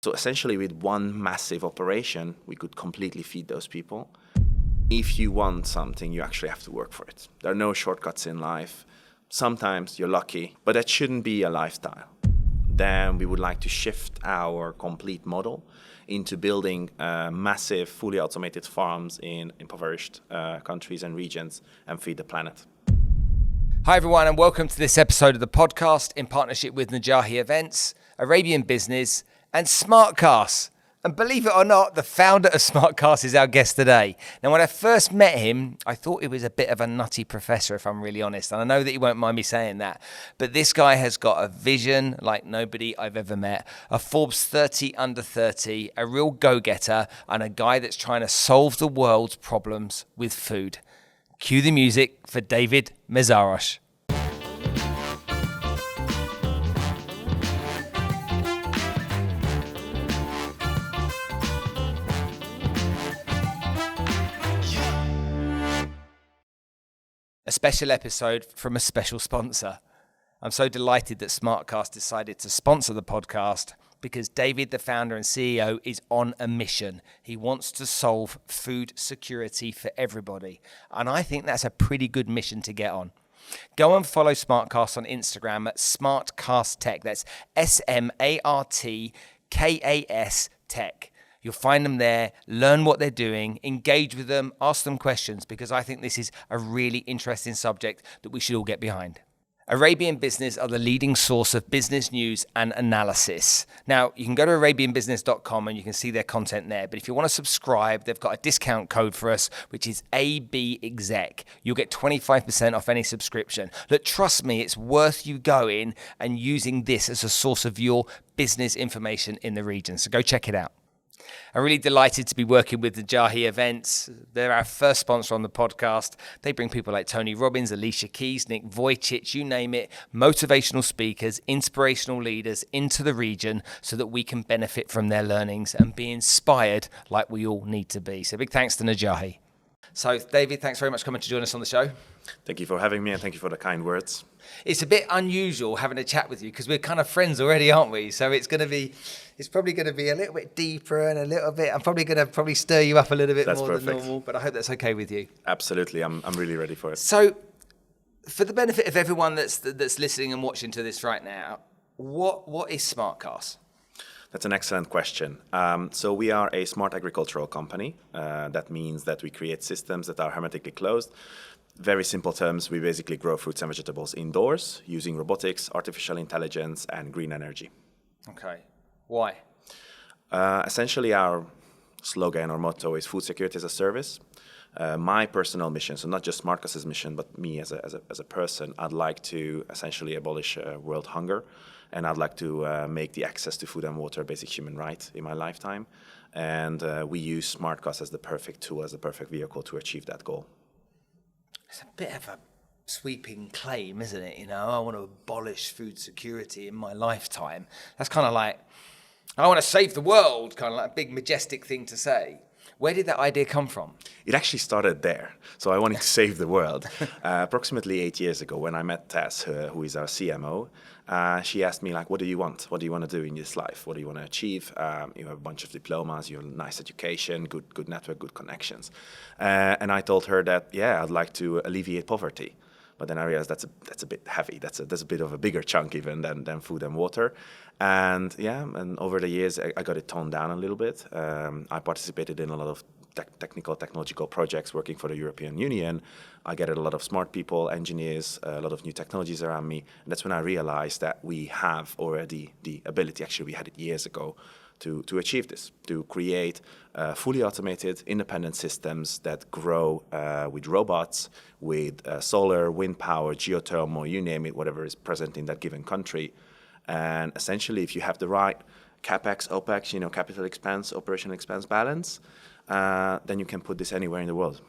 So essentially with one massive operation, we could completely feed those people. If you want something, you actually have to work for it. There are no shortcuts in life. Sometimes you're lucky, but that shouldn't be a lifestyle. Then we would like to shift our complete model into building massive, fully automated farms in impoverished countries and regions and feed the planet. Hi everyone, and welcome to this episode of the podcast in partnership with Najahi Events, Arabian Business, and Smartcast. And believe it or not, the founder of Smartcast is our guest today. Now, when I first met him, I thought he was a bit of a nutty professor, if I'm really honest. And I know that he won't mind me saying that. But this guy has got a vision like nobody I've ever met. A Forbes 30 under 30, a real go-getter, and a guy that's trying to solve the world's problems with food. Cue the music for David Meszaros. A special episode from a special sponsor. I'm so delighted that Smartcast decided to sponsor the podcast because David, the founder and CEO, is on a mission. He wants to solve food security for everybody. And I think that's a pretty good mission to get on. Go and follow Smartcast on Instagram at Smartcast Tech. That's SMARTKAS Tech. You'll find them there, learn what they're doing, engage with them, ask them questions, because I think this is a really interesting subject that we should all get behind. Arabian Business are the leading source of business news and analysis. Now, you can go to arabianbusiness.com and you can see their content there. But if you want to subscribe, they've got a discount code for us, which is ABEXEC. You'll get 25% off any subscription. Look, trust me, it's worth you going and using this as a source of your business information in the region. So go check it out. I'm really delighted to be working with Najahi Events. They're our first sponsor on the podcast. They bring people like Tony Robbins, Alicia Keys, Nick Vujicic, you name it, motivational speakers, inspirational leaders into the region so that we can benefit from their learnings and be inspired like we all need to be. So big thanks to Najahi. So David, thanks very much for coming to join us on the show. Thank you for having me and thank you for the kind words. It's a bit unusual having a chat with you because we're kind of friends already, aren't we? So it's probably going to be a little bit deeper and a little bit, I'm probably going to stir you up a little bit more than normal, but I hope that's okay with you. Absolutely, I'm really ready for it. So for the benefit of everyone that's listening and watching to this right now, what is Smartcast? That's an excellent question. So we are a smart agricultural company. That means that we create systems that are hermetically closed. Very simple terms, we basically grow fruits and vegetables indoors using robotics, artificial intelligence, and green energy. Okay. Why? Essentially, our slogan or motto is food security as a service. My personal mission, so not just Smartcast's mission, but me as a person, I'd like to essentially abolish world hunger. And I'd like to make the access to food and water a basic human right in my lifetime. And we use Smartcast as the perfect tool, as the perfect vehicle to achieve that goal. It's a bit of a sweeping claim, isn't it? You know, I want to abolish food security in my lifetime. That's kind of like, I want to save the world, kind of like a big majestic thing to say. Where did that idea come from? It actually started there. So I wanted to save the world. Approximately 8 years ago when I met Tess, who is our CMO, she asked me, like, what do you want? What do you want to do in this life? What do you want to achieve? You have a bunch of diplomas, you have a nice education, good network, good connections. And I told her that, yeah, I'd like to alleviate poverty. But then I realized that's a bit heavy. That's a bit of a bigger chunk even than food and water. And yeah, and over the years, I got it toned down a little bit. I participated in a lot of technological projects working for the European Union. I gathered a lot of smart people, engineers, a lot of new technologies around me. And that's when I realized that we have already the ability, actually we had it years ago, to achieve this, to create fully automated independent systems that grow with robots, with solar, wind power, geothermal, you name it, whatever is present in that given country. And essentially, if you have the right CapEx, OpEx, capital expense, operational expense balance, then you can put this anywhere in the world.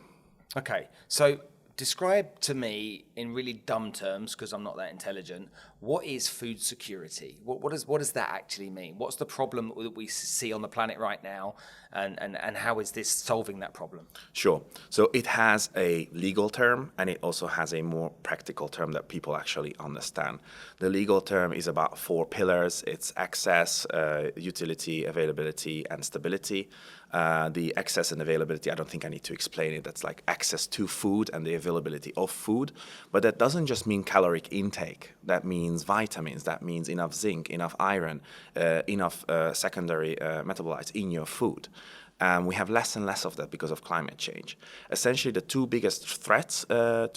Okay, so describe to me in really dumb terms, because I'm not that intelligent, What is food security? What does that actually mean? What's the problem that we see on the planet right now, and how is this solving that problem? Sure. So it has a legal term, and it also has a more practical term that people actually understand. The legal term is about 4 pillars. It's access, utility, availability, and stability. The access and availability, I don't think I need to explain it. That's like access to food and the availability of food. But that doesn't just mean caloric intake. That means vitamins. That means enough zinc, enough iron, enough secondary metabolites in your food. We have less and less of that because of climate change. Essentially, the 2 biggest threats to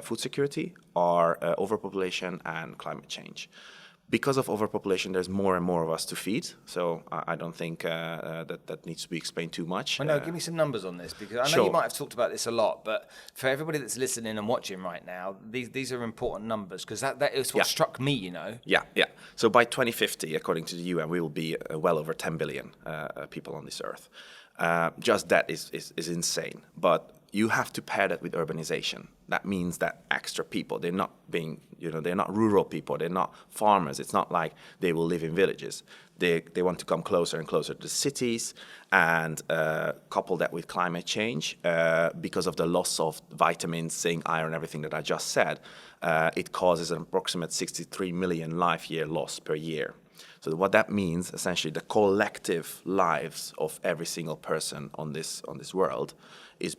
food security are overpopulation and climate change. Because of overpopulation, there's more and more of us to feed. So I don't think that needs to be explained too much. Well, no, give me some numbers on this, because I know Sure. you might have talked about this a lot, but for everybody that's listening and watching right now, these are important numbers, because that is what struck me, you know. Yeah. So by 2050, according to the UN, we will be well over 10 billion people on this earth. Just that is insane. But you have to pair that with urbanization. That means that extra people, they're not rural people, they're not farmers. It's not like they will live in villages. They want to come closer and closer to the cities, and couple that with climate change, because of the loss of vitamins, zinc, iron, everything that I just said, it causes an approximate 63 million life year loss per year. So what that means, essentially, the collective lives of every single person on this world is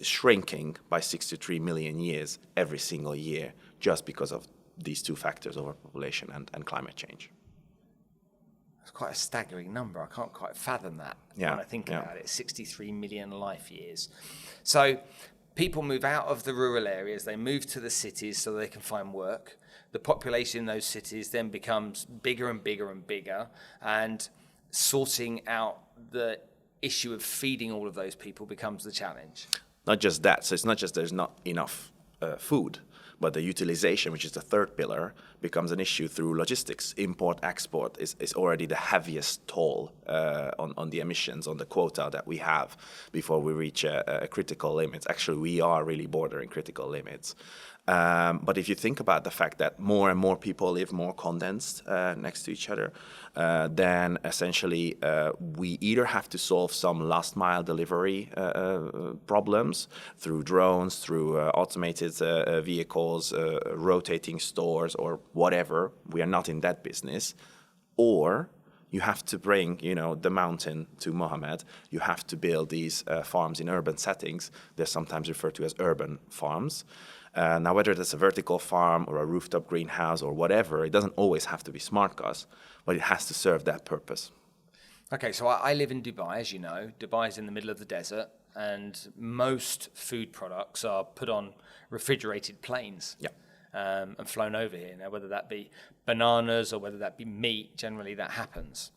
shrinking by 63 million years every single year, just because of these 2 factors, overpopulation and climate change. It's quite a staggering number. I can't quite fathom that when I think about it. 63 million life years. So people move out of the rural areas, they move to the cities so they can find work. The population in those cities then becomes bigger and bigger and bigger, and sorting out the issue of feeding all of those people becomes the challenge. Not just that. So it's not just there's not enough food, but the utilization, which is the 3rd pillar, becomes an issue through logistics. Import, export is already the heaviest toll on the emissions, on the quota that we have before we reach a critical limits. Actually, we are really bordering critical limits. But if you think about the fact that more and more people live more condensed next to each other, then essentially we either have to solve some last mile delivery problems through drones, through automated vehicles, rotating stores, or whatever. We are not in that business. Or you have to bring, the mountain to Mohammed. You have to build these farms in urban settings. They're sometimes referred to as urban farms. Now, whether that's a vertical farm or a rooftop greenhouse or whatever, it doesn't always have to be SmartKast, but it has to serve that purpose. Okay, so I live in Dubai, as you know. Dubai is in the middle of the desert, and most food products are put on refrigerated planes. Yeah. And flown over here. Now, whether that be bananas or whether that be meat, generally that happens.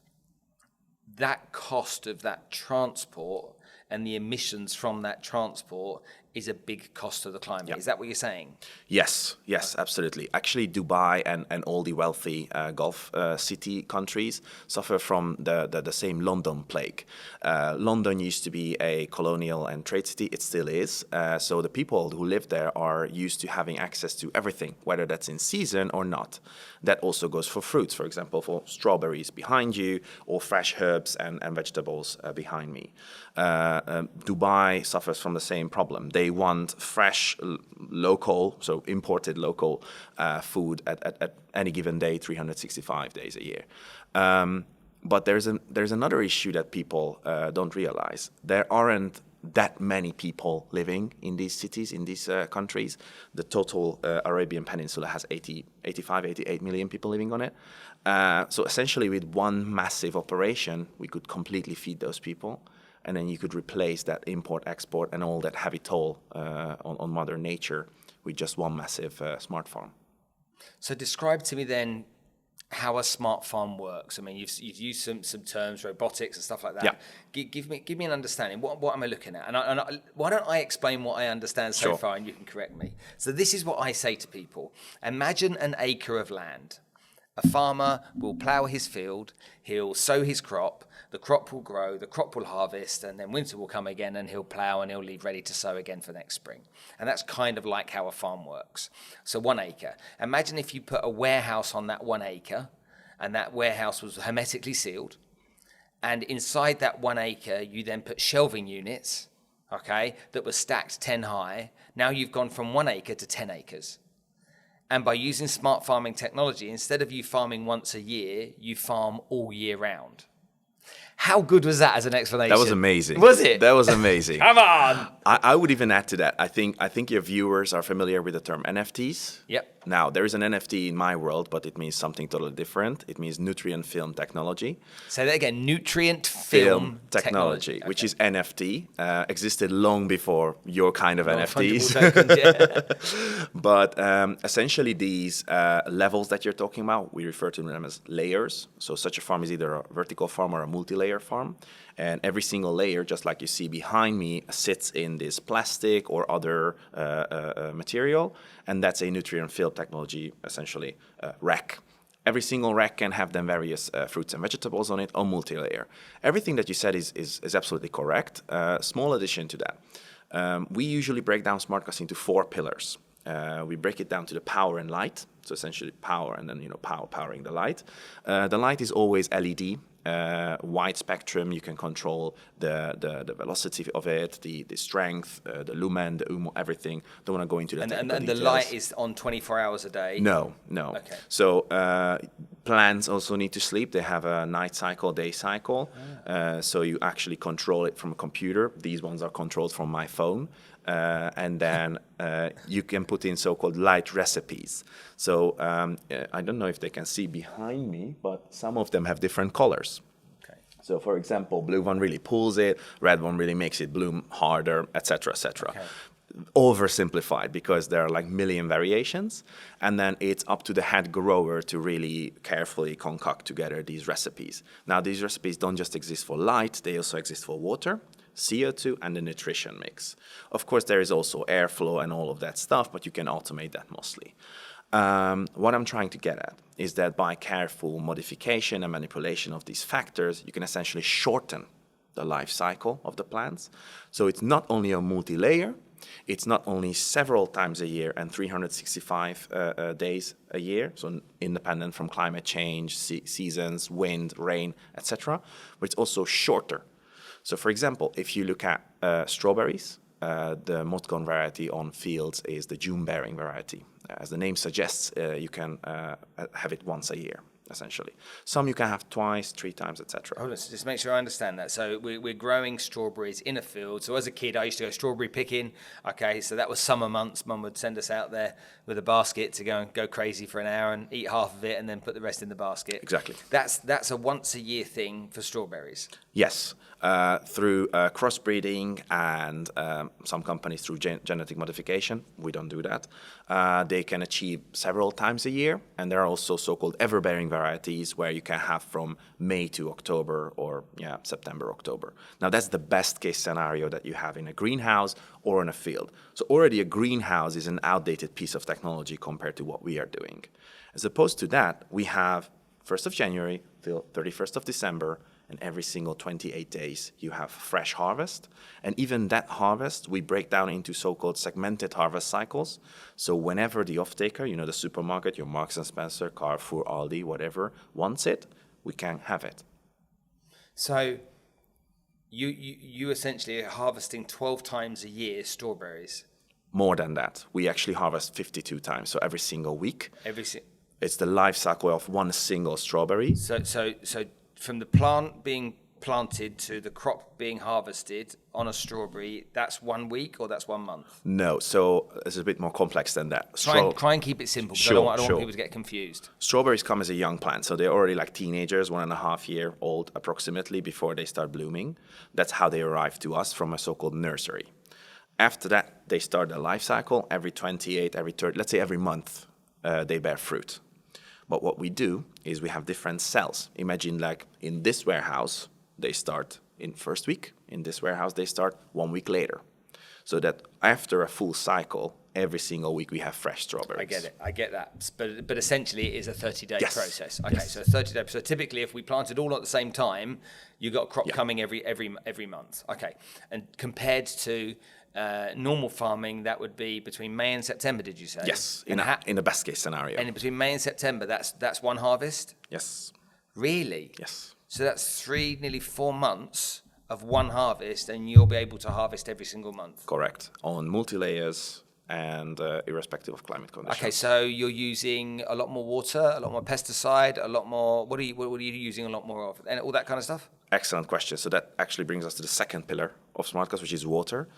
That cost of that transport and the emissions from that transport is a big cost to the climate. Yeah. Is that what you're saying? Yes, absolutely. Actually, Dubai and all the wealthy Gulf city countries suffer from the same London plague. London used to be a colonial and trade city. It still is. So the people who live there are used to having access to everything, whether that's in season or not. That also goes for fruits, for example, for strawberries behind you, or fresh herbs and vegetables behind me. Dubai suffers from the same problem. They want fresh, local, so imported local food at any given day, 365 days a year. But there's another issue that people don't realize. There aren't that many people living in these cities, in these countries. The total Arabian Peninsula has 88 million people living on it. So essentially, with one massive operation, we could completely feed those people. And then you could replace that import-export and all that heavy toll on Mother Nature with just one massive smart farm. So describe to me then how a smart farm works. I mean, you've used some terms, robotics and stuff like that. Yeah. Give me an understanding. What am I looking at? And why don't I explain what I understand so far, and you can correct me. So this is what I say to people. Imagine an acre of land. A farmer will plough his field, he'll sow his crop, the crop will grow, the crop will harvest, and then winter will come again and he'll plough and he'll leave ready to sow again for next spring. And that's kind of like how a farm works. So 1 acre. Imagine if you put a warehouse on that 1 acre and that warehouse was hermetically sealed. And inside that 1 acre, you then put shelving units, okay, that were stacked 10 high. Now you've gone from 1 acre to 10 acres. And by using smart farming technology, instead of you farming once a year, you farm all year round. How good was that as an explanation? That was amazing. Was it? That was amazing. Come on. I would even add to that. I think your viewers are familiar with the term NFTs. Yep. Now, there is an NFT in my world, but it means something totally different. It means nutrient film technology. Say that again. Nutrient film technology. Which is NFT. Existed long before your kind of NFTs. Tokens, yeah. But essentially, these levels that you're talking about, we refer to them as layers. So such a farm is either a vertical farm or a multi-layer farm. And every single layer, just like you see behind me, sits in this plastic or other material. And that's a nutrient film technology, essentially, rack. Every single rack can have then various fruits and vegetables on it, or multi-layer. Everything that you said is absolutely correct. Small addition to that. We usually break down Smartcast into 4 pillars. We break it down to the power and light. So essentially power and then, powering the light. The light is always LED. Wide spectrum, you can control the velocity of it, the strength, the lumen, the UMO, everything. Don't want to go into the technical and details. the light is on 24 hours a day? No. Okay. So plants also need to sleep. They have a night cycle, day cycle. So you actually control it from a computer. These ones are controlled from my phone. And then you can put in so-called light recipes. So I don't know if they can see behind me, but some of them have different colors. Okay. So for example, blue one really pulls it, red one really makes it bloom harder, etc., etc. Okay. Oversimplified because there are like million variations, and then it's up to the head grower to really carefully concoct together these recipes. Now these recipes don't just exist for light, they also exist for water, CO2, and the nutrition mix. Of course, there is also airflow and all of that stuff, but you can automate that mostly. What I'm trying to get at is that by careful modification and manipulation of these factors, you can essentially shorten the life cycle of the plants. So it's not only a multi-layer, it's not only several times a year and 365 days a year, so independent from climate change, seasons, wind, rain, etc., but it's also shorter. So for example, if you look at strawberries, the most common variety on fields is the June-bearing variety. As the name suggests, you can have it once a year, essentially. Some you can have twice, 3 times, etc. Hold on, so just make sure I understand that. So we're growing strawberries in a field. So as a kid, I used to go strawberry picking. Okay, so that was summer months. Mum would send us out there with a basket to go crazy for an hour and eat half of it and then put the rest in the basket. Exactly. That's a once a year thing for strawberries. Yes, through crossbreeding and some companies through genetic modification. We don't do that. They can achieve several times a year, and there are also so-called ever-bearing varieties where you can have from May to October or September, October. Now that's the best case scenario that you have in a greenhouse or in a field. So already a greenhouse is an outdated piece of technology compared to what we are doing. As opposed to that, we have 1st of January till 31st of December, and every single 28 days you have fresh harvest. And even that harvest, we break down into so-called segmented harvest cycles. So whenever the off-taker, the supermarket, your Marks & Spencer, Carrefour, Aldi, whatever, wants it, we can have it. So you essentially are harvesting 12 times a year strawberries? More than that. We actually harvest 52 times, so every single week. It's the life cycle of one single strawberry. So from the plant being planted to the crop being harvested on a strawberry, that's 1 week or that's 1 month? No, so it's a bit more complex than that. Try and keep it simple, because I don't want people to get confused. Strawberries come as a young plant, so they're already like teenagers, 1.5 year old approximately, before they start blooming. That's how they arrive to us from a so-called nursery. After that, they start their life cycle. Every 28, every 30, let's say every month, they bear fruit. But what we do is we have different cells. Imagine like in this warehouse, they start in first week. In this warehouse, they start 1 week later. so that after a full cycle, every single week we have fresh strawberries. I get it. I get that. But essentially, it is a 30-day Yes. process. Okay, Yes. so 30-day. So typically, if we planted all at the same time, you got a crop Yeah. coming every month. Okay, and compared to normal farming, that would be between May and September. Did you say? Yes, And in the best case scenario. and between May and September, that's one harvest. Yes. Really? Yes. So that's nearly 4 months of one harvest, and you'll be able to harvest every single month. Correct. On multi-layers and irrespective of climate conditions. Okay, so you're using a lot more water, a lot more pesticide, a lot more. What are you using a lot more of, and all that kind of stuff? Excellent question. So that actually brings us to the second pillar of SmartCast, which is water.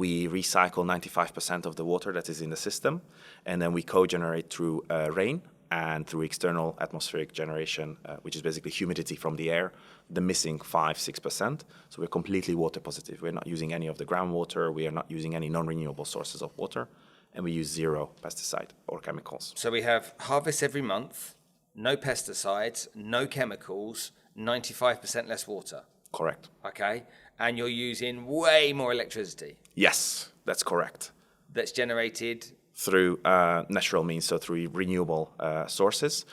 We recycle 95% of the water that is in the system, and then we co-generate through rain and through external atmospheric generation, which is basically humidity from the air, the missing 5-6%. So we're completely water positive. We're not using any of the groundwater. We are not using any non-renewable sources of water, and we use 0 pesticide or chemicals. So we have harvest every month, no pesticides, no chemicals, 95% less water. Correct. Okay, and you're using way more electricity Yes, that's correct. that's generated. Through natural means, so through renewable sources.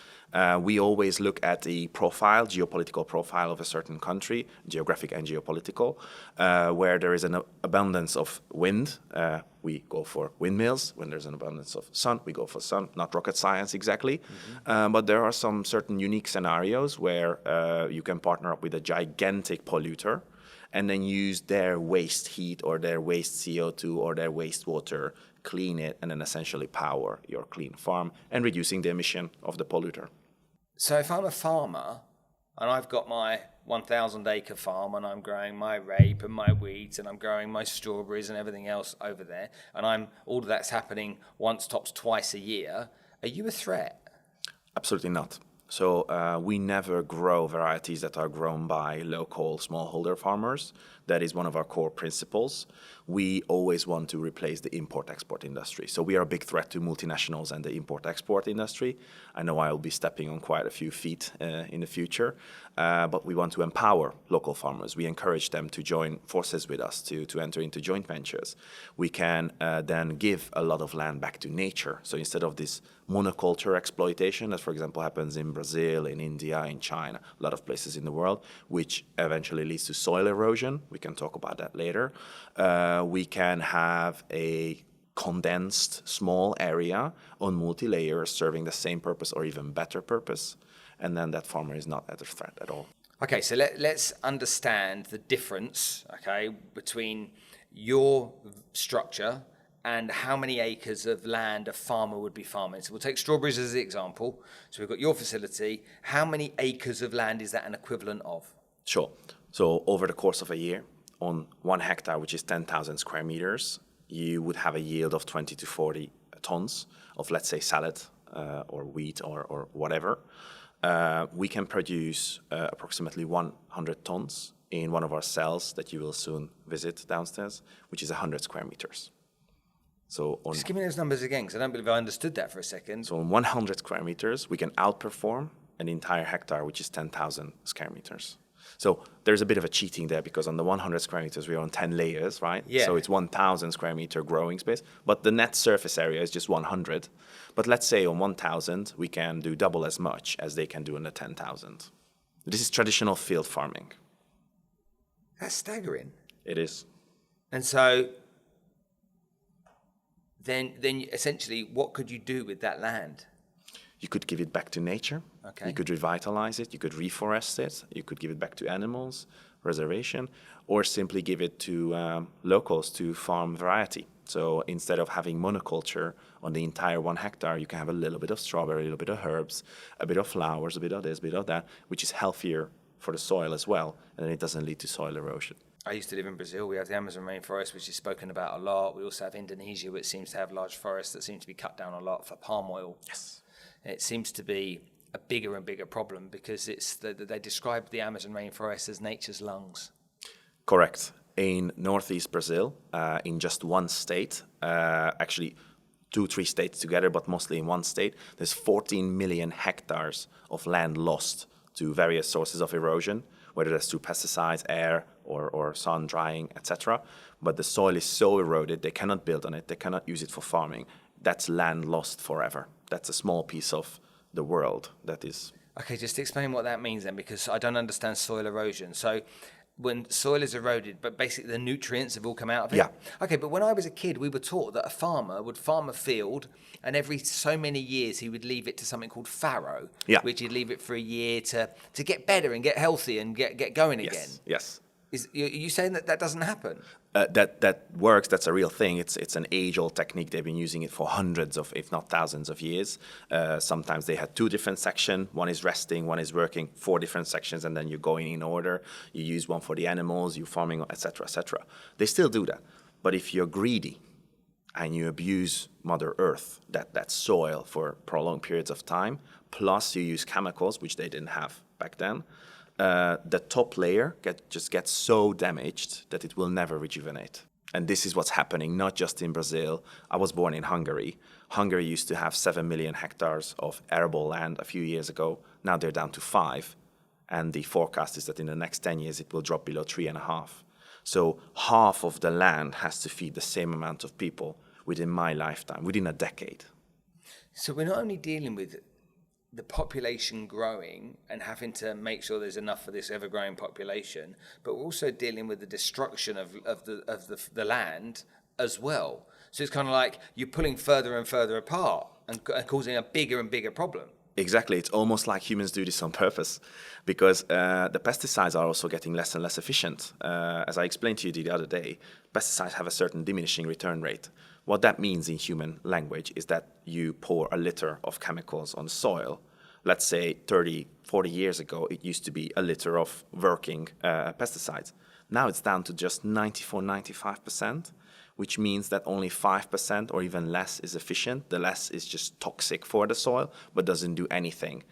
We always look at the geopolitical profile of a certain country, geographic and geopolitical, where there is an abundance of wind. We go for windmills. When there's an abundance of sun, we go for sun. Not rocket science exactly, but there are some certain unique scenarios where you can partner up with a gigantic polluter and then use their waste heat or their waste CO2 or their wastewater, clean it, and then essentially power your clean farm and reducing the emission of the polluter. So if I'm a farmer and I've got my 1,000-acre farm and I'm growing my rape and my wheat and I'm growing my strawberries and everything else over there, and all of that's happening once, tops twice a year, are you a threat? Absolutely not. So we never grow varieties that are grown by local smallholder farmers. That is one of our core principles. We always want to replace the import-export industry. So we are a big threat to multinationals and the import-export industry. I know I will be stepping on quite a few feet in the future, but we want to empower local farmers. We encourage them to join forces with us, to enter into joint ventures. We can then give a lot of land back to nature. So instead of this monoculture exploitation that, for example, happens in Brazil, in India, in China, a lot of places in the world, which eventually leads to soil erosion. We can talk about that later. We can have a condensed small area on multi-layers serving the same purpose or even better purpose. And then that farmer is not at a threat at all. Okay, so let's understand the difference, okay, between your structure and how many acres of land a farmer would be farming. So we'll take strawberries as the example. So we've got your facility. How many acres of land is that an equivalent of? Sure. So over the course of a year, on 1 hectare, which is 10,000 square meters, you would have a yield of 20 to 40 tons of, let's say, salad or wheat or whatever. We can produce approximately 100 tons in one of our cells that you will soon visit downstairs, which is 100 square meters. So Just give me those numbers again, because I don't believe I understood that for a second. So on 100 square meters, we can outperform an entire hectare, which is 10,000 square meters. So there's a bit of a cheating there because on the 100 square meters, we're on 10 layers, right? Yeah. So it's 1,000 square meter growing space, but the net surface area is just 100. But let's say on 1,000, we can do double as much as they can do on the 10,000. This is traditional field farming. That's staggering. It is. And so then essentially, what could you do with that land? You could give it back to nature. Okay. You could revitalize it. You could reforest it. You could give it back to animals, reservation, or simply give it to locals to farm variety. So instead of having monoculture on the entire 1 hectare, you can have a little bit of strawberry, a little bit of herbs, a bit of flowers, a bit of this, a bit of that, which is healthier for the soil as well, and then it doesn't lead to soil erosion. I used to live in Brazil. We have the Amazon rainforest, which is spoken about a lot. We also have Indonesia, which seems to have large forests that seem to be cut down a lot for palm oil. Yes. It seems to be a bigger and bigger problem because they describe the Amazon rainforest as nature's lungs. Correct. In northeast Brazil, in just one state, actually 2-3 states together, but mostly in one state, there's 14 million hectares of land lost to various sources of erosion, whether that's through pesticides, air, or sun drying, etc. But the soil is so eroded, they cannot build on it, they cannot use it for farming. That's land lost forever. That's a small piece of the world that is... Okay, just explain what that means then, because I don't understand soil erosion. So when soil is eroded, but basically the nutrients have all come out of it? Yeah. Okay, but when I was a kid, we were taught that a farmer would farm a field, and every so many years he would leave it to something called fallow, which he'd leave it for a year to get better and get healthy and get going again. Yes. Are you saying that doesn't happen? That works. That's a real thing. It's an age-old technique. They've been using it for hundreds of, if not thousands of years. Sometimes they had 2 different sections. One is resting, one is working, 4 different sections, and then you're going in order. You use one for the animals, you're farming, etc., etc. They still do that. But if you're greedy and you abuse Mother Earth, that soil, for prolonged periods of time, plus you use chemicals, which they didn't have back then, the top layer gets so damaged that it will never rejuvenate. And this is what's happening, not just in Brazil. I was born in Hungary. Hungary used to have 7 million hectares of arable land a few years ago. Now they're down to 5. And the forecast is that in the next 10 years, it will drop below 3.5. So half of the land has to feed the same amount of people within my lifetime, within a decade. So we're not only dealing with the population growing and having to make sure there's enough for this ever-growing population, but we're also dealing with the destruction of the land as well. So it's kind of like you're pulling further and further apart and causing a bigger and bigger problem. Exactly. It's almost like humans do this on purpose, because the pesticides are also getting less and less efficient. As I explained to you the other day, pesticides have a certain diminishing return rate. What that means in human language is that you pour a liter of chemicals on soil. Let's say 30, 40 years ago, it used to be a liter of working pesticides. Now it's down to just 94, 95%, which means that only 5% or even less is efficient. The less is just toxic for the soil, but doesn't do anything.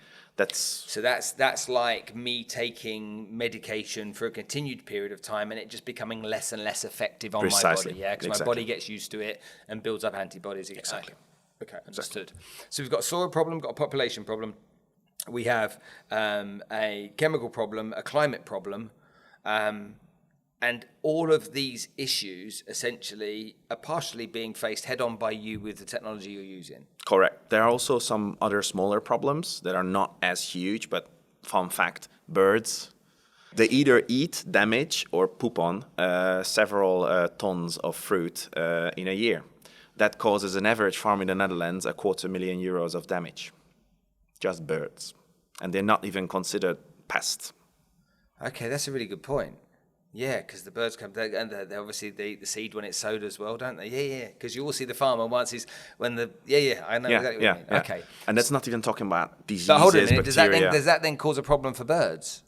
So that's like me taking medication for a continued period of time and it just becoming less and less effective on my body, yeah? Because my body gets used to it and builds up antibodies. Exactly. Okay, understood. So we've got a soil problem, got a population problem. We have a chemical problem, a climate problem, and all of these issues essentially are partially being faced head on by you with the technology you're using. Correct. There are also some other smaller problems that are not as huge, but fun fact, birds, they either eat, damage, or poop on several tons of fruit in a year. That causes an average farm in the Netherlands €250,000 of damage. Just birds. And they're not even considered pests. Okay, that's a really good point. Yeah, because the birds come, and they obviously they eat the seed when it's sowed as well, don't they? Yeah. Because you all see the farmer once he's when the I know exactly what you mean. Yeah. Okay, and that's not even talking about diseases, but hold on a minute, bacteria. does that then cause a problem for birds?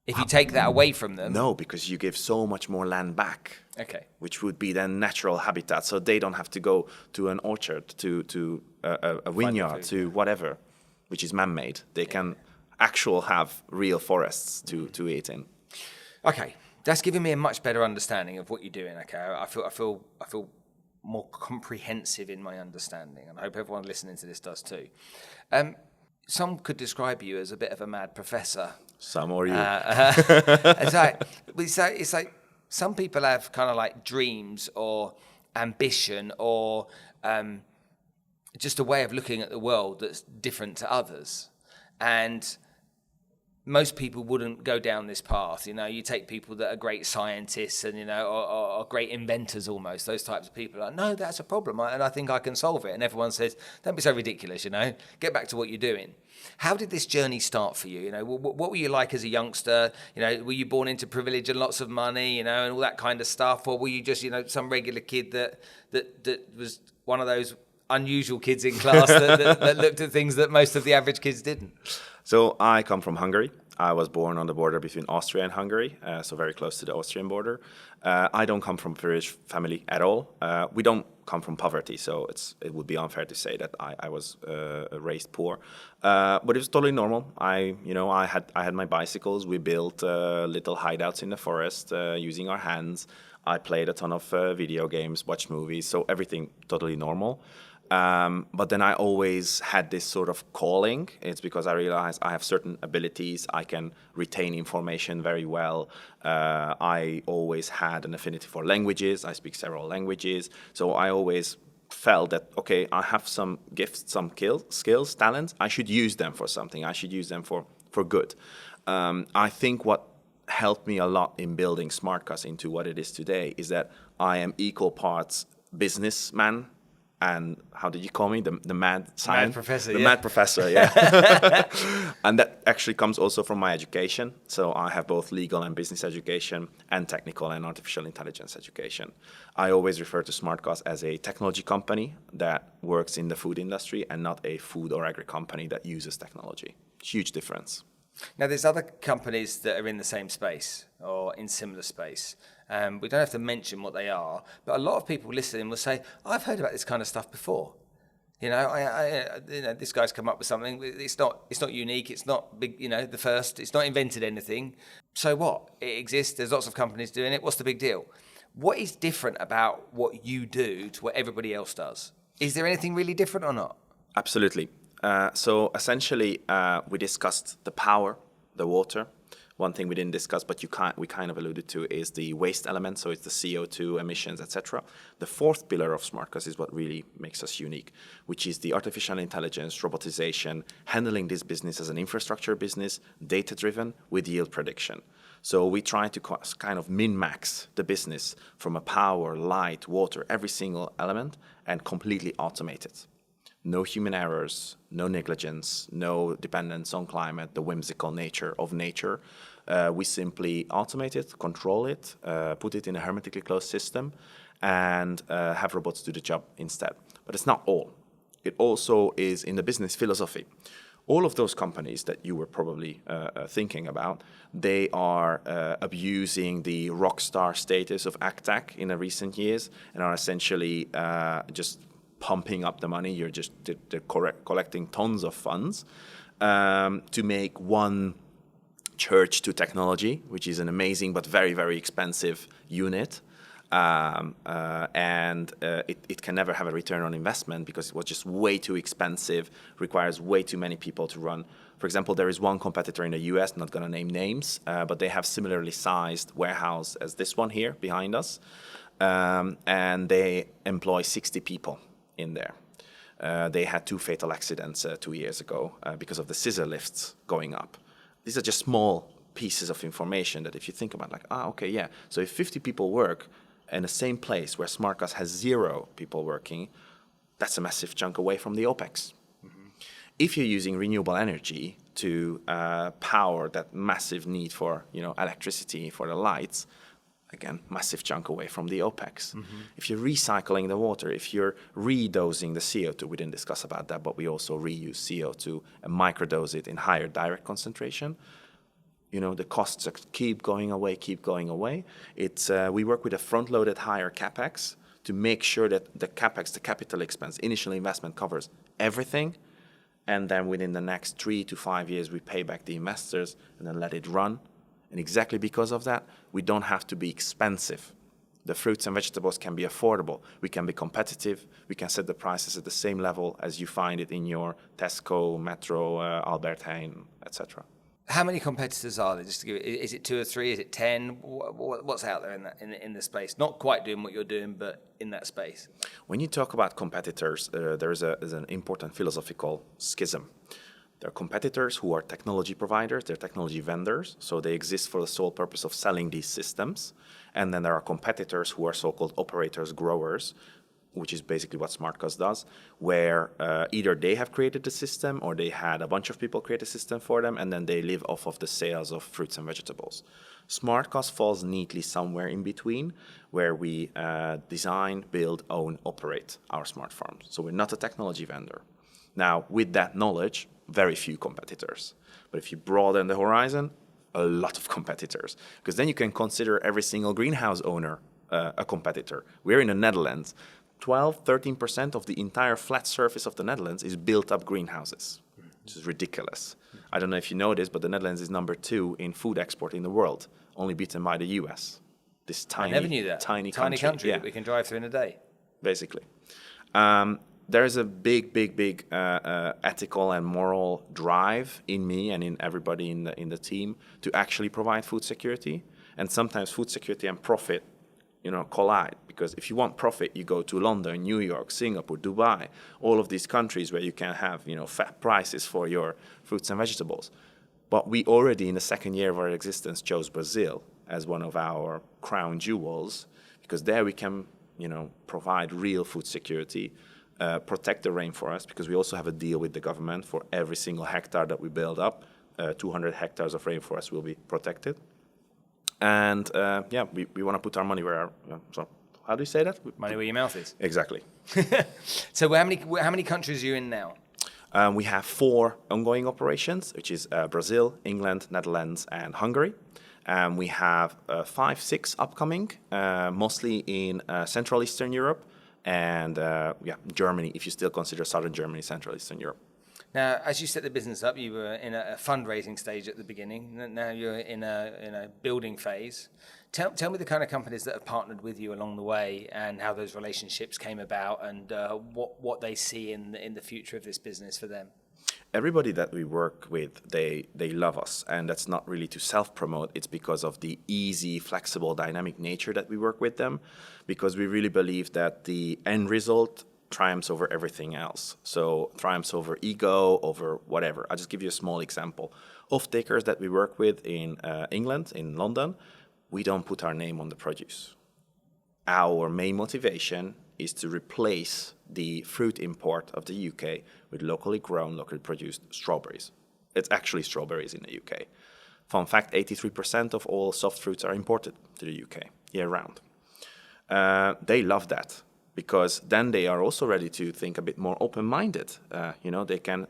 If you take that away from them? No, because you give so much more land back. Okay. Which would be then natural habitat, so they don't have to go to an orchard, to a vineyard, to whatever, which is man-made. They can have real forests to eat in. Okay. That's giving me a much better understanding of what you're doing. Okay, I feel more comprehensive in my understanding, and I hope everyone listening to this does too. Some could describe you as a bit of a mad professor. Some or you. It's like some people have kind of like dreams or ambition or just a way of looking at the world that's different to others, and most people wouldn't go down this path. You take people that are great scientists and, or great inventors almost, those types of people are like, no, that's a problem. And I think I can solve it. And everyone says, don't be so ridiculous, get back to what you're doing. How did this journey start for you? What were you like as a youngster? Were you born into privilege and lots of money, and all that kind of stuff? Or were you just, some regular kid that was one of those unusual kids in class that looked at things that most of the average kids didn't? So I come from Hungary. I was born on the border between Austria and Hungary, so very close to the Austrian border. I don't come from a privileged family at all. We don't come from poverty, so it would be unfair to say that I was raised poor. But it was totally normal. I had my bicycles. We built little hideouts in the forest using our hands. I played a ton of video games, watched movies, so everything totally normal. But then I always had this sort of calling. It's because I realized I have certain abilities. I can retain information very well. I always had an affinity for languages. I speak several languages. So I always felt that, okay, I have some gifts, some skills, talents. I should use them for something. I should use them for good. I think what helped me a lot in building Smartcast into what it is today is that I am equal parts businessman and how did you call me? The mad scientist? Mad professor, the yeah. mad professor, yeah. And that actually comes also from my education. So I have both legal and business education and technical and artificial intelligence education. I always refer to Smartcast as a technology company that works in the food industry and not a food or agri company that uses technology. Huge difference. Now, there's other companies that are in the same space or in similar space. We don't have to mention what they are, but a lot of people listening will say, I've heard about this kind of stuff before. You know, this guy's come up with something. It's not unique. It's not big, the first. It's not invented anything. So what? It exists. There's lots of companies doing it. What's the big deal? What is different about what you do to what everybody else does? Is there anything really different or not? Absolutely. So essentially, we discussed the power, the water. One thing we didn't discuss, but we kind of alluded to, is the waste element. So it's the CO2 emissions, etc. The fourth pillar of Smartcast is what really makes us unique, which is the artificial intelligence, robotization, handling this business as an infrastructure business, data-driven with yield prediction. So we try to kind of min-max the business from a power, light, water, every single element, and completely automate it. No human errors, no negligence, no dependence on climate, the whimsical nature of nature. We simply automate it, control it, put it in a hermetically closed system, and have robots do the job instead. But it's not all. It also is in the business philosophy. All of those companies that you were probably thinking about, they are abusing the rock star status of AgTech in the recent years and are essentially just pumping up the money. You're just collecting tons of funds to make one church to technology, which is an amazing but very, very expensive unit. It can never have a return on investment because it was just way too expensive, requires way too many people to run. For example, there is one competitor in the US, not going to name names, but they have similarly sized warehouse as this one here behind us. And they employ 60 people in there. They had 2 fatal accidents 2 years ago because of the scissor lifts going up. These are just small pieces of information that if you think about so if 50 people work in the same place where Smartcast has 0 people working, that's a massive chunk away from the OPEX. Mm-hmm. If you're using renewable energy to power that massive need for electricity for the lights, again, massive chunk away from the OPEX. Mm-hmm. If you're recycling the water, if you're redosing the CO2, we didn't discuss about that, but we also reuse CO2 and microdose it in higher direct concentration. The costs keep going away. It's we work with a front-loaded higher CapEx to make sure that the CapEx, the capital expense, initial investment covers everything. And then within the next 3 to 5 years, we pay back the investors and then let it run. And exactly because of that, we don't have to be expensive. The fruits and vegetables can be affordable. We can be competitive. We can set the prices at the same level as you find it in your Tesco, Metro, Albert Heijn, etc. How many competitors are there? Just to give it, is it 2 or 3? Is it 10? What's out there in the space? Not quite doing what you're doing, but in that space. When you talk about competitors, there's an important philosophical schism. There are competitors who are technology providers, they're technology vendors, so they exist for the sole purpose of selling these systems. And then there are competitors who are so-called operators, growers, which is basically what Smartcast does, where either they have created the system or they had a bunch of people create a system for them, and then they live off of the sales of fruits and vegetables. Smartcast falls neatly somewhere in between, where we design, build, own, operate our smart farms. So we're not a technology vendor. Now, with that knowledge, very few competitors. But if you broaden the horizon, a lot of competitors. Because then you can consider every single greenhouse owner a competitor. We're in the Netherlands. 13% of the entire flat surface of the Netherlands is built up greenhouses, which is ridiculous. I don't know if you know this, but the Netherlands is number 2 in food export in the world, only beaten by the US. This tiny, I never knew that. Tiny country yeah. that we can drive through in a day. Basically. there is a big ethical and moral drive in me and in everybody in the team to actually provide food security. And sometimes food security and profit, collide. Because if you want profit, you go to London, New York, Singapore, Dubai, all of these countries where you can have, fat prices for your fruits and vegetables. But we already, in the second year of our existence, chose Brazil as one of our crown jewels, because there we can, provide real food security, protect the rainforest, because we also have a deal with the government for every single hectare that we build up. 200 hectares of rainforest will be protected. And we want to put our money where our, so how do you say that? Money where your mouth is. Exactly. So how many countries are you in now? We have 4 ongoing operations, which is Brazil, England, Netherlands, and Hungary. We have 5, 6 upcoming, mostly in Central Eastern Europe and Germany, if you still consider Southern Germany, Central Eastern Europe. Now, as you set the business up, you were in a fundraising stage at the beginning. Now you're in a building phase. Tell me the kind of companies that have partnered with you along the way and how those relationships came about and what they see in the future of this business for them. Everybody that we work with, they love us. And that's not really to self-promote. It's because of the easy, flexible, dynamic nature that we work with them. Because we really believe that the end result triumphs over everything else. So triumphs over ego, over whatever. I'll just give you a small example. Off-takers that we work with in England, in London, we don't put our name on the produce. Our main motivation is to replace the fruit import of the UK with locally grown, locally produced strawberries. It's actually strawberries in the UK. Fun fact, 83% of all soft fruits are imported to the UK year-round. They love that because then they are also ready to think a bit more open-minded. They can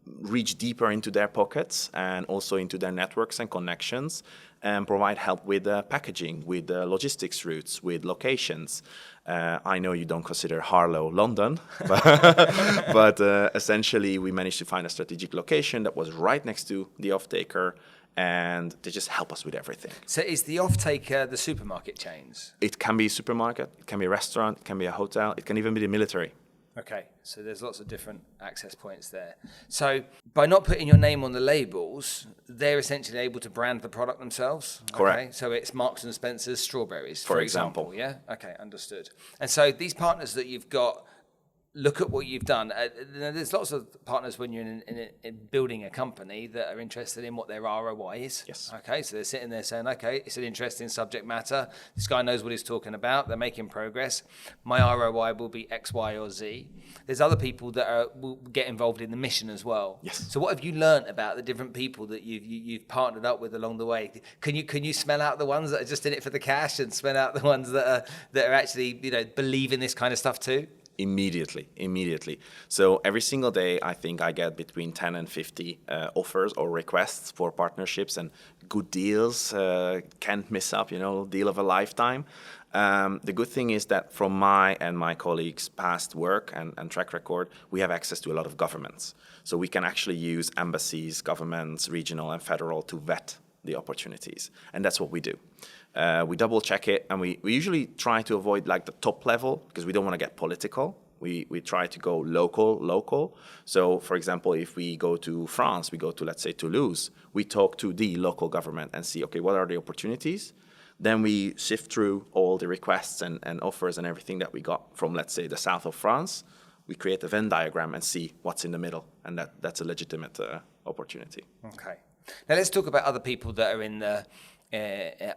reach deeper into their pockets and also into their networks and connections and provide help with packaging, with logistics routes, with locations. I know you don't consider Harlow London, but essentially we managed to find a strategic location that was right next to the off-taker, and they just help us with everything. So is the off-taker the supermarket chains? It can be a supermarket, it can be a restaurant, it can be a hotel, it can even be the military. Okay, so there's lots of different access points there. So by not putting your name on the labels, they're essentially able to brand the product themselves? Correct. Okay? So it's Marks and Spencer's strawberries, for example. Yeah? Okay, understood. And so these partners that you've got, look at what you've done. There's lots of partners when you're in building a company that are interested in what their ROI is. Yes. Okay, so they're sitting there saying, okay, it's an interesting subject matter. This guy knows what he's talking about. They're making progress. My ROI will be X, Y, or Z. There's other people that will get involved in the mission as well. Yes. So what have you learned about the different people that you've partnered up with along the way? Can you smell out the ones that are just in it for the cash and smell out the ones that are actually believe in this kind of stuff too? Immediately. So every single day, I think I get between 10 and 50 offers or requests for partnerships and good deals. Can't miss up, deal of a lifetime. The good thing is that from my and my colleagues' past work and track record, we have access to a lot of governments. So we can actually use embassies, governments, regional and federal to vet the opportunities. And that's what we do. We double check it, and we usually try to avoid like the top level because we don't want to get political. We try to go local. So, for example, if we go to France, we go to, let's say, Toulouse, we talk to the local government and see, okay, what are the opportunities? Then we sift through all the requests and offers and everything that we got from, let's say, the south of France. We create a Venn diagram and see what's in the middle, and that's a legitimate opportunity. Okay. Now let's talk about other people that are in the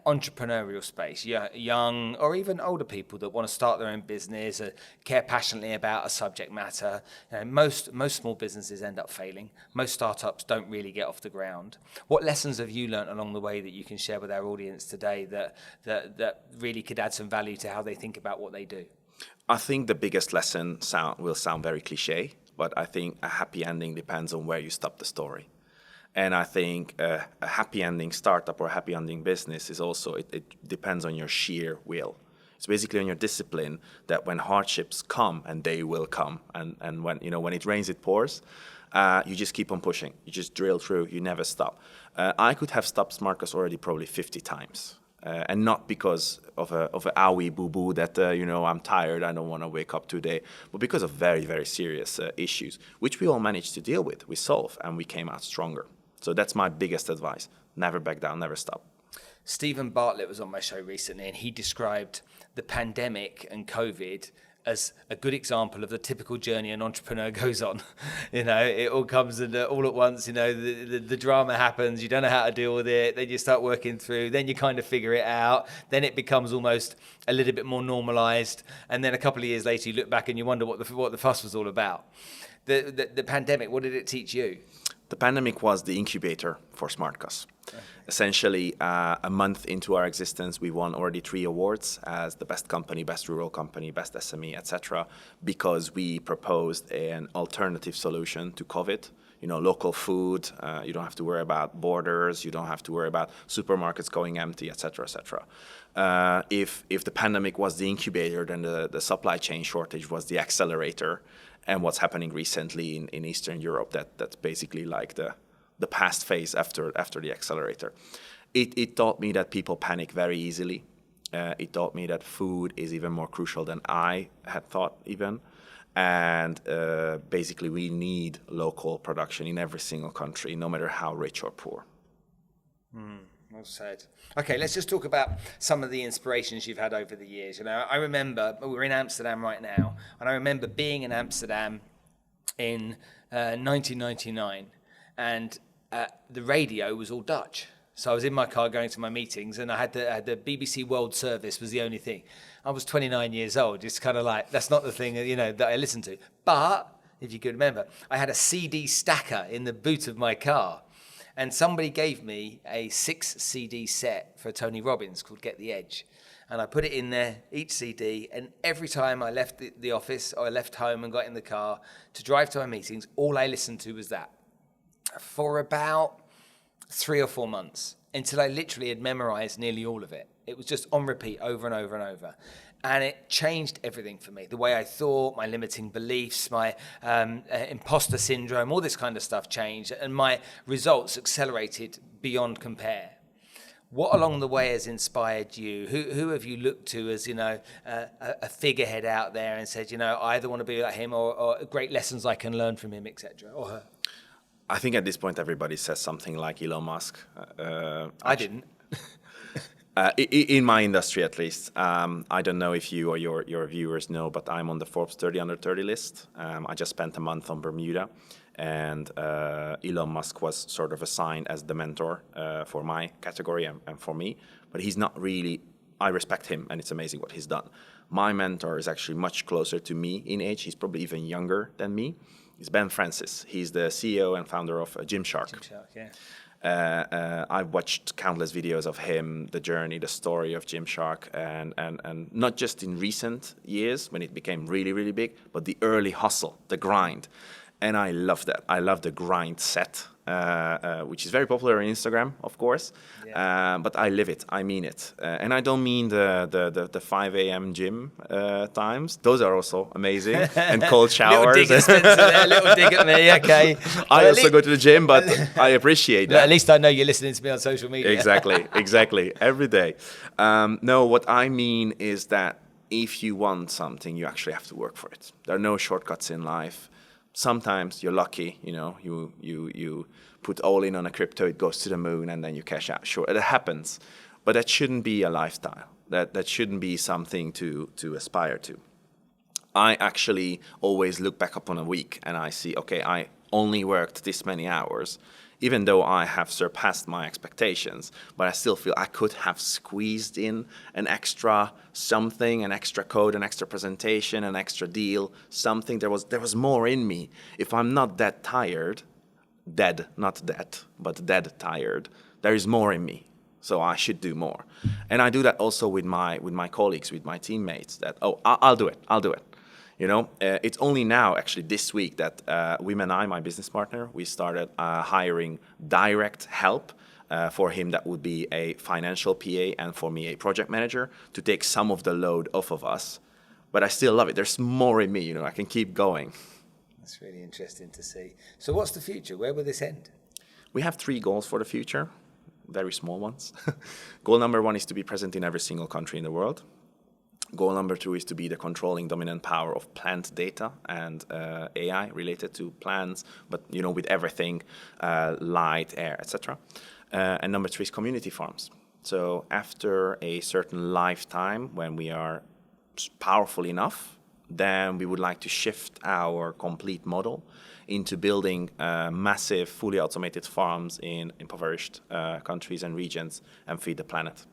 entrepreneurial space, young or even older people that want to start their own business, care passionately about a subject matter. Most small businesses end up failing. Most startups don't really get off the ground. What lessons have you learned along the way that you can share with our audience today that really could add some value to how they think about what they do? I think the biggest lesson will sound very cliche, but I think a happy ending depends on where you stop the story. And I think a happy ending startup or a happy ending business is also, it depends on your sheer will. It's basically on your discipline that when hardships come, and they will come, and when it rains, it pours, you just keep on pushing. You just drill through, you never stop. I could have stopped Smartcast already probably 50 times. and not because of a owie boo boo that I'm tired, I don't want to wake up today, but because of very, very serious issues, which we all managed to deal with, we solved, and we came out stronger. So that's my biggest advice: never back down, never stop. Stephen Bartlett was on my show recently, and he described the pandemic and COVID as a good example of the typical journey an entrepreneur goes on. It all comes all at once. The drama happens. You don't know how to deal with it. Then you start working through. Then you kind of figure it out. Then it becomes almost a little bit more normalized. And then a couple of years later, you look back and you wonder what the fuss was all about. The pandemic, what did it teach you? The pandemic was the incubator for Smartkas. Okay. Essentially, a month into our existence, we won already 3 awards as the best company, best rural company, best SME, etc., because we proposed an alternative solution to COVID. Local food. You don't have to worry about borders. You don't have to worry about supermarkets going empty, etc., etc. If the pandemic was the incubator, then the supply chain shortage was the accelerator. And what's happening recently in Eastern Europe, that's basically like the past phase after the accelerator. It taught me that people panic very easily. It taught me that food is even more crucial than I had thought even. And basically we need local production in every single country, no matter how rich or poor. Well said. Okay, let's just talk about some of the inspirations you've had over the years. I remember we're in Amsterdam right now, and I remember being in Amsterdam in 1999, and the radio was all Dutch. So I was in my car going to my meetings, and I had the BBC World Service was the only thing. I was 29 years old. It's kind of like, that's not the thing that I listened to. But if you could remember, I had a CD stacker in the boot of my car. And somebody gave me a 6 CD set for Tony Robbins called Get the Edge. And I put it in there, each CD, and every time I left the office or I left home and got in the car to drive to my meetings, all I listened to was that for about 3 or 4 months, until I literally had memorized nearly all of it. It was just on repeat over and over and over. And it changed everything for me. The way I thought, my limiting beliefs, my imposter syndrome, all this kind of stuff changed. And my results accelerated beyond compare. What along the way has inspired you? Who have you looked to as, a figurehead out there and said, I either want to be like him or great lessons I can learn from him, etc. or her? I think at this point everybody says something like Elon Musk. I didn't. In my industry, at least. I don't know if you or your viewers know, but I'm on the Forbes 30 under 30 list. I just spent a month on Bermuda, and Elon Musk was sort of assigned as the mentor for my category and for me. But he's not really. I respect him, and it's amazing what he's done. My mentor is actually much closer to me in age. He's probably even younger than me. It's Ben Francis. He's the CEO and founder of Gymshark. Gymshark, yeah. I've watched countless videos of him, the journey, the story of Gymshark, and not just in recent years when it became really, really big, but the early hustle, the grind. And I love that. I love the grind set, which is very popular on Instagram, of course. Yeah. But I live it. I mean it. And I don't mean the 5 a.m. gym times. Those are also amazing. And cold showers. Little dig at Spencer there, little dig at me, okay. I also go to the gym, but I appreciate that. At least I know you're listening to me on social media. Exactly. Every day. No, what I mean is that if you want something, you actually have to work for it. There are no shortcuts in life. Sometimes you're lucky, you put all in on a crypto, it goes to the moon, and then you cash out. Sure, it happens, but that shouldn't be a lifestyle. That shouldn't be something to aspire to. I actually always look back upon a week and I see, okay, I only worked this many hours, even though I have surpassed my expectations, but I still feel I could have squeezed in an extra something, an extra code, an extra presentation, an extra deal, something. There was more in me. If I'm not that tired, dead, not dead, but dead tired, there is more in me. So I should do more. And I do that also with my colleagues, with my teammates, that, I'll do it. It's only now, actually, this week that Wim and I, my business partner, we started hiring direct help for him. That would be a financial PA and for me a project manager to take some of the load off of us. But I still love it. There's more in me, I can keep going. That's really interesting to see. So what's the future? Where will this end? We have 3 goals for the future. very small ones. Goal number 1 is to be present in every single country in the world. Goal number 2 is to be the controlling dominant power of plant data and AI related to plants, but with everything, light, air, etc. And number 3 is community farms. So after a certain lifetime, when we are powerful enough, then we would like to shift our complete model into building massive, fully automated farms in impoverished countries and regions and feed the planet.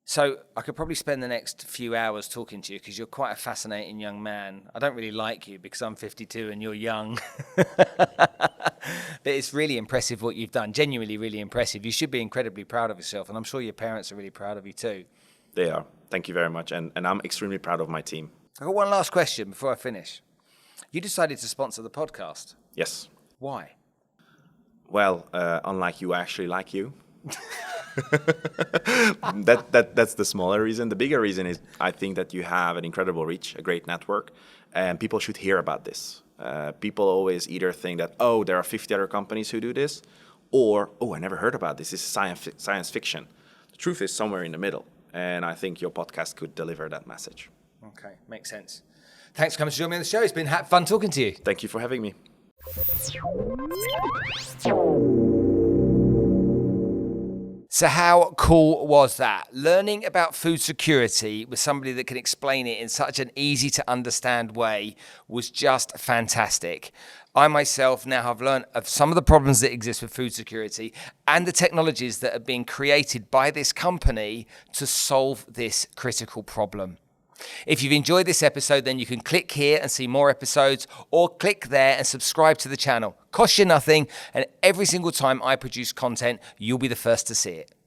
So I could probably spend the next few hours talking to you because you're quite a fascinating young man. I don't really like you because I'm 52 and you're young. But it's really impressive what you've done, genuinely really impressive. You should be incredibly proud of yourself, and I'm sure your parents are really proud of you too. They are. Thank you very much. And I'm extremely proud of my team. I've got one last question before I finish. You decided to sponsor the podcast. Yes. Why? Well, unlike you, I actually like you. That's the smaller reason. The bigger reason is I think that you have an incredible reach, a great network, and people should hear about this. People always either think that, there are 50 other companies who do this, or, I never heard about this. This is science fiction. The truth is somewhere in the middle, and I think your podcast could deliver that message. Okay, makes sense. Thanks for coming to join me on the show. It's been fun talking to you. Thank you for having me. So how cool was that? Learning about food security with somebody that can explain it in such an easy to understand way was just fantastic. I myself now have learned of some of the problems that exist with food security and the technologies that are being created by this company to solve this critical problem. If you've enjoyed this episode, then you can click here and see more episodes, or click there and subscribe to the channel. Costs you nothing, and every single time I produce content, you'll be the first to see it.